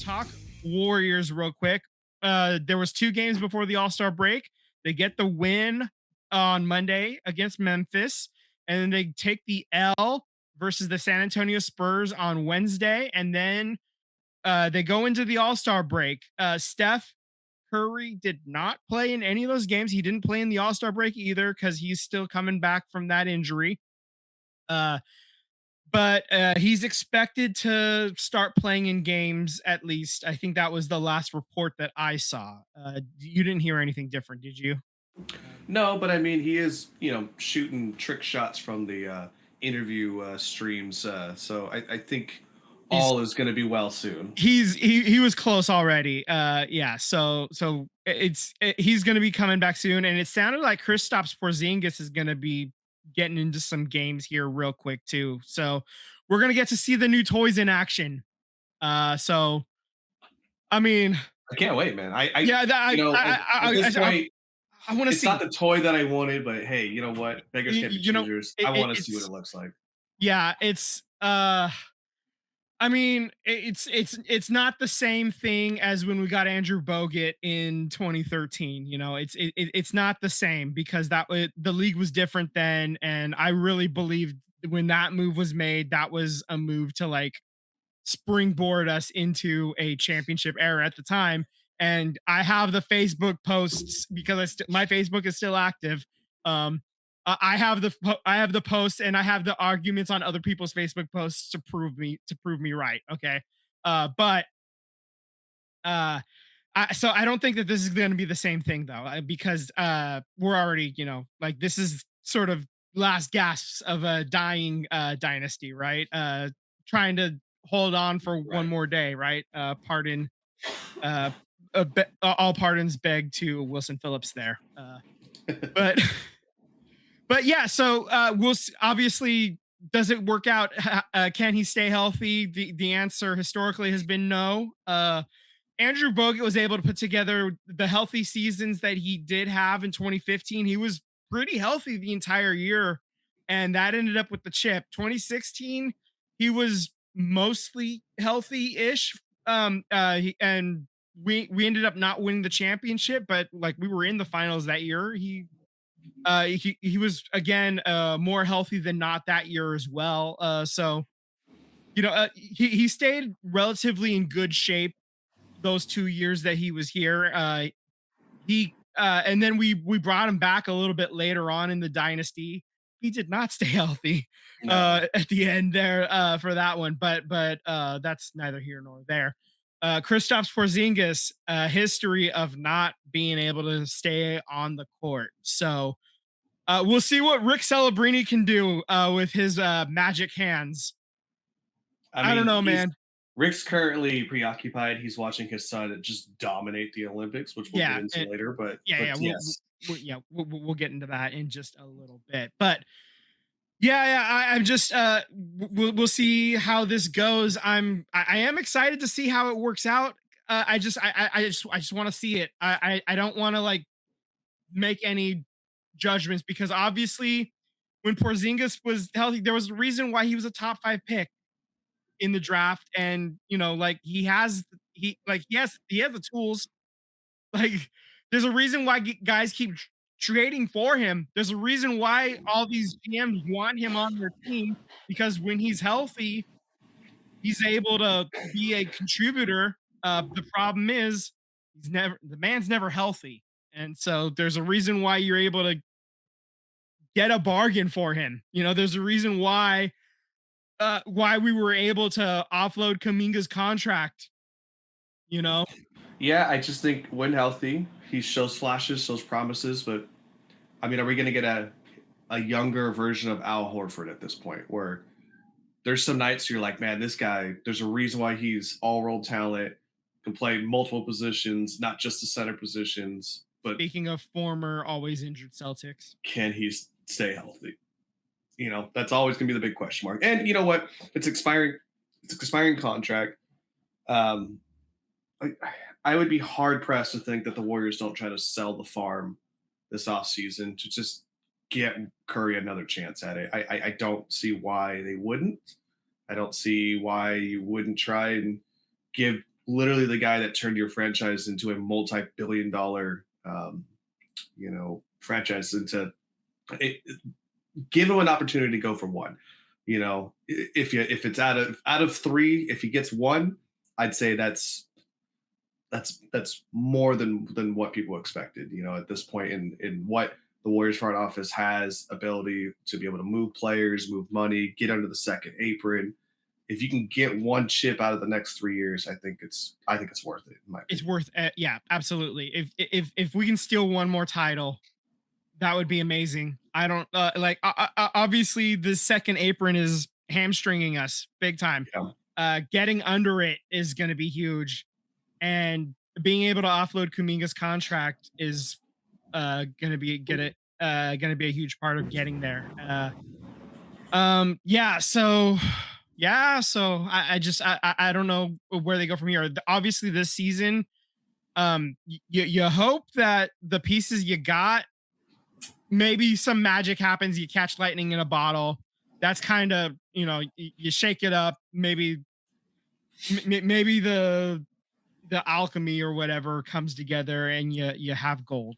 talk Warriors real quick. There was 2 games before the All-Star break. They get the win on Monday against Memphis, and then they take the L versus the San Antonio Spurs on Wednesday, and then they go into the All-Star break. Steph Curry did not play in any of those games. He didn't play in the All-Star break either because he's still coming back from that injury. Uh, but he's expected to start playing in games at least. I think that was the last report that I saw. You didn't hear anything different, did you? No, but I mean, he is, shooting trick shots from the interview streams. So I think He's all is going to be well soon. he was close already. Yeah. He's going to be coming back soon, and it sounded like Kristaps Porzingis is going to be getting into some games here real quick too. So we're going to get to see the new toys in action. So I mean, I can't wait, man. yeah, At this point, I want to it's not see. the toy that I wanted, but hey, you know what? Beggars can't be You know, choosers. I want to see what it it's looks like. yeah, it's I mean, it's not the same thing as when we got Andrew Bogut in 2013. It's not the same because the league was different then, and I really believed when that move was made, that was a move to like springboard us into a championship era at the time. And I have the Facebook posts because my Facebook is still active. Um, I have the posts and I have the arguments on other people's Facebook posts to prove me right. Okay, but so I don't think that this is going to be the same thing though, because we're already like this is sort of last gasps of a dying dynasty, right? Trying to hold on for one Right. more day, right? Pardon, uh, all pardons begged to Wilson Phillips there, but but yeah. So obviously, does it work out? Can he stay healthy? The answer historically has been no. Andrew Bogut was able to put together the healthy seasons that he did have in 2015. He was pretty healthy the entire year, and that ended up with the chip. 2016, he was mostly healthy-ish. And we ended up not winning the championship, but like we were in the finals that year. He was again more healthy than not that year as well. So he stayed relatively in good shape those 2 years that he was here. He And then we brought him back a little bit later on in the dynasty. He did not stay healthy No. at the end there for that one, but that's neither here nor there. Kristaps Porzingis, history of not being able to stay on the court. So we'll see what Rick Celebrini can do with his magic hands. I I don't mean, know, he's man. Rick's currently preoccupied. He's watching his son just dominate the Olympics, which we'll get Yeah, into later. But yeah, but yeah. yes, We'll get into that in just a little bit, but yeah, I'm just we'll see how this goes. I am excited to see how it works out. I just want to see it. I don't want to like make any judgments because obviously when Porzingis was healthy, there was a reason why he was a top 5 pick in the draft, and like he has the tools. Like, there's a reason why guys keep trading for him. There's a reason why all these GMs want him on their team because when he's healthy, he's able to be a contributor. The problem is the man's never healthy, and so there's a reason why you're able to get a bargain for him. There's a reason why we were able to offload Kaminga's contract. You know, yeah, I just think when healthy, he shows flashes, shows promises. But I mean, are we going to get a younger version of Al Horford at this point, where there's some nights you're like, man, this guy, there's a reason why he's all world talent, can play multiple positions, not just the center positions, but speaking of former always injured Celtics. can he stay healthy? That's always going to be the big question mark. And you know what? It's expiring contract. Um, I would be hard pressed to think that the Warriors don't try to sell the farm this offseason to just get Curry another chance at it. I don't see why they wouldn't. I don't see why you wouldn't try and give literally the guy that turned your franchise into a multi-billion dollar, franchise into it, give him an opportunity to go for one. If it's out of three, if he gets one, I'd say that's more than what people expected. At this point in what the Warriors front office has ability to be able to move players, move money, get under the second apron. If you can get one chip out of the next 3 years, I think it's worth it in my It's opinion. worth yeah, absolutely. If we can steal one more title, that would be amazing. I don't like obviously the second apron is hamstringing us big time. Yeah, Getting under it is going to be huge, and being able to offload Kuminga's contract is going to be a huge part of getting there. Yeah, so yeah, so I don't know where they go from here. Obviously this season, you hope that the pieces you got, maybe some magic happens, you catch lightning in a bottle. That's kind of, you shake it up, maybe the alchemy or whatever comes together and you have gold.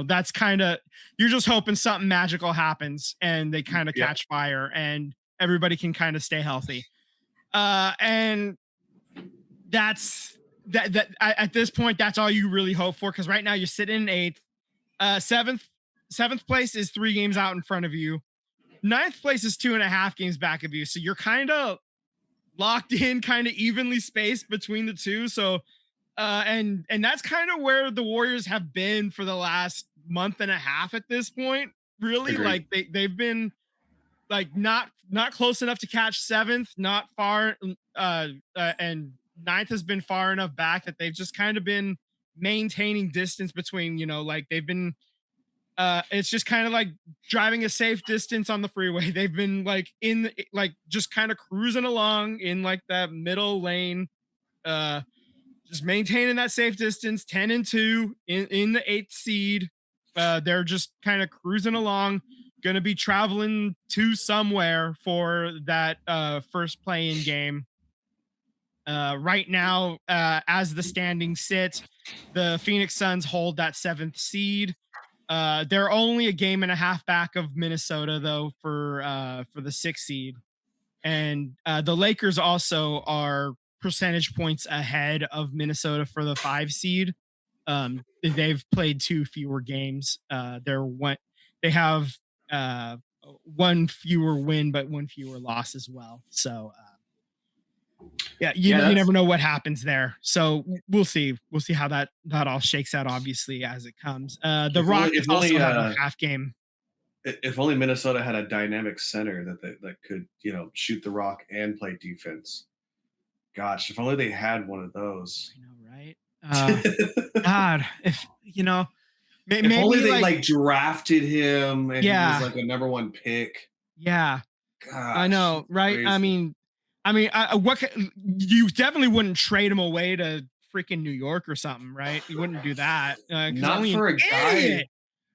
That's kind of, you're just hoping something magical happens and they kind of yeah, catch fire and everybody can kind of stay healthy. And that's at this point, that's all you really hope for, because right now you're sitting in eighth. Seventh place is 3 games out in front of you. Ninth place is 2.5 games back of you. So you're kind of locked in, kind of evenly spaced between the two. So and that's kind of where the Warriors have been for the last month and a half at this point. Really, agreed. like they've been like not close enough to catch seventh, not far, and ninth has been far enough back that they've just kind of been maintaining distance between, like they've been it's just kind of like driving a safe distance on the freeway. They've been like like just kind of cruising along in like that middle lane, uh just maintaining that safe distance, 10-2 in the eighth seed. They're just kind of cruising along, gonna be traveling to somewhere for that first play-in game. Right now, as the standings sit, the Phoenix Suns hold that seventh seed. They're only a game and a half back of Minnesota, though, for the sixth seed, and the Lakers also are percentage points ahead of Minnesota for the 5 seed. They've played 2 fewer games. They have one fewer win, but one fewer loss as well. So yeah, Yeah, you that's never know what happens there. So we'll see. We'll see how that all shakes out. Obviously, as it comes. The if only Rockets if also only have a half game. if only Minnesota had a dynamic center that could shoot the rock and play defense. Gosh, if only they had one of those. I know, right? If God, if only maybe they like, like drafted him and he was yeah, like a number one pick. yeah, I Gosh, know, it's right? crazy. You definitely wouldn't trade him away to freaking New York or something, right? You wouldn't do that because Not only an for a idiot, guy,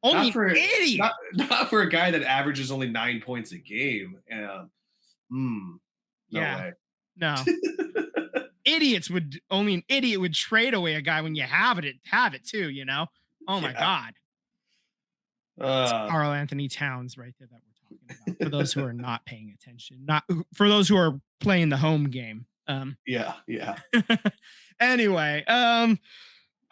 only not an for idiot. not for a guy that averages only 9 points a game. No Yeah, way. no, only an idiot would trade away a guy when you have it too. Oh my Yeah. god, it's Uh, Carl Anthony Towns right there that we're talking about. For those who are not paying attention, not for those who are playing the home game. yeah, yeah. Anyway,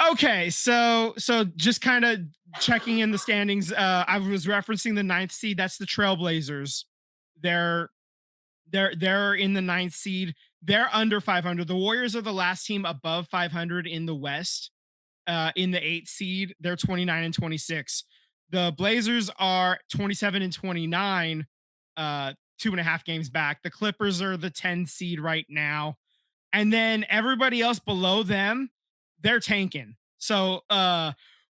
okay, so just kind of checking in the standings. I was referencing the ninth seed. That's the Trailblazers. They're they're in the ninth seed. They're under 500. The Warriors are the last team above 500 in the West. In the eighth seed, they're 29-26. The Blazers are 27-29, 2.5 games back. The Clippers are the 10 seed right now, and then everybody else below them, they're tanking. So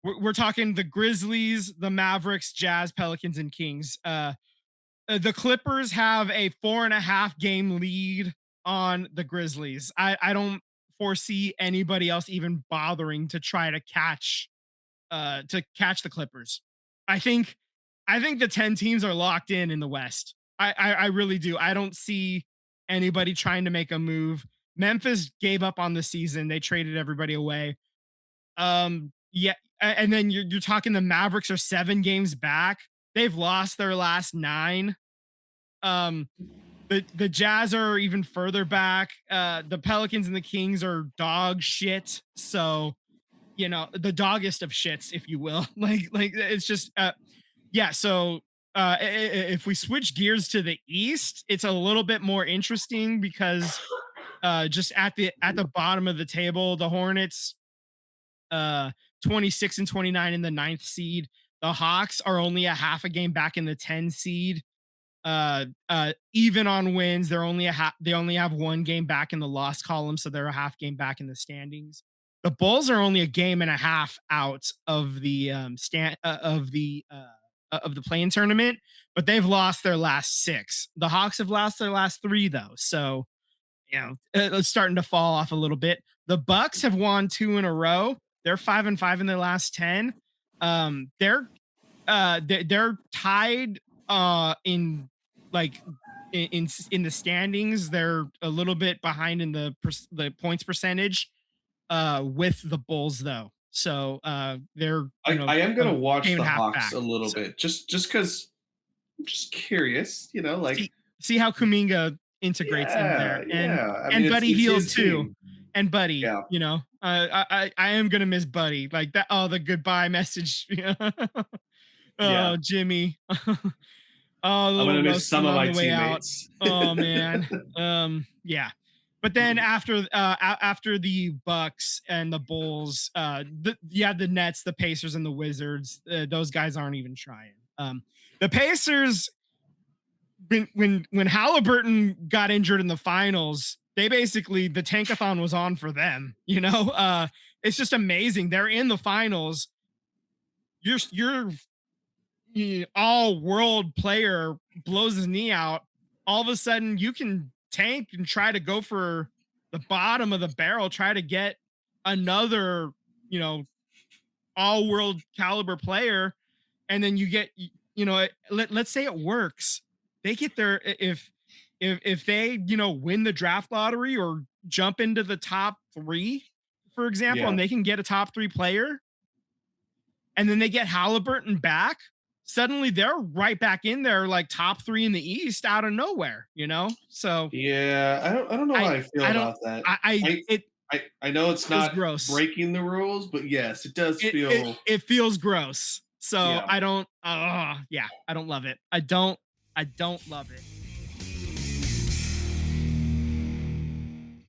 we're talking the Grizzlies, the Mavericks, Jazz, Pelicans, and Kings. The Clippers have a 4.5 game lead on the Grizzlies. I don't foresee anybody else even bothering to try to catch the Clippers. I think I think the 10 teams are locked in the West. I really do. I don't see anybody trying to make a move. Memphis gave up on the season. They traded everybody away. Yeah, and then you're talking the Mavericks are 7 games back. They've lost their last 9. Um, the Jazz are even further back. The Pelicans and the Kings are dog shit. So, the doggest of shits, if you will. Like it's just yeah, so if we switch gears to the East, it's a little bit more interesting because just at the bottom of the table, the Hornets, uh 26 and 29 in the ninth seed. The Hawks are only a half a game back in the 10 seed. Even on wins, they only have 1 game back in the loss column, so they're a half game back in the standings. The Bulls are only a game and a half out of the of the playing tournament, but they've lost their last 6. The Hawks have lost their last 3 though, so it's starting to fall off a little bit. The Bucks have won 2 in a row. They're 5-5 in their last 10. They're tied in like in the standings. They're a little bit behind in the points percentage with the Bulls though. So they're I am a gonna watch game and the a half Hawks back. a little So bit, just because I'm just curious, like, see how Kuminga integrates in yeah, there, yeah. I mean, and it's Buddy it's Healed his too. team. And Buddy, Yeah, I am gonna miss Buddy like that. Oh, the goodbye message. yeah. Oh, Jimmy. Oh, a I'm little gonna miss some roasting of on my the way out. teammates. Oh man. Yeah. But then after the Bucks and the Bulls, the Nets, the Pacers, and the Wizards, those guys aren't even trying. The Pacers, when Halliburton got injured in the finals, they basically the tankathon was on for them. It's just amazing. They're in the finals. You're all world player blows his knee out. All of a sudden, you can tank and try to go for the bottom of the barrel, try to get another, you know, all world caliber player, and then you get, let's say it works. They get their if they win the draft lottery or jump into the top 3, for example, Yeah, and they can get a top 3 player, and then they get Halliburton back, suddenly they're right back in there, like top 3 in the East out of nowhere, So yeah. I don't know how I I feel I don't about that. I I it I know it's feels not gross. breaking the rules, but yes, it does It it feel. it feels gross. So Yeah. I don't yeah, I don't love it. I don't love it.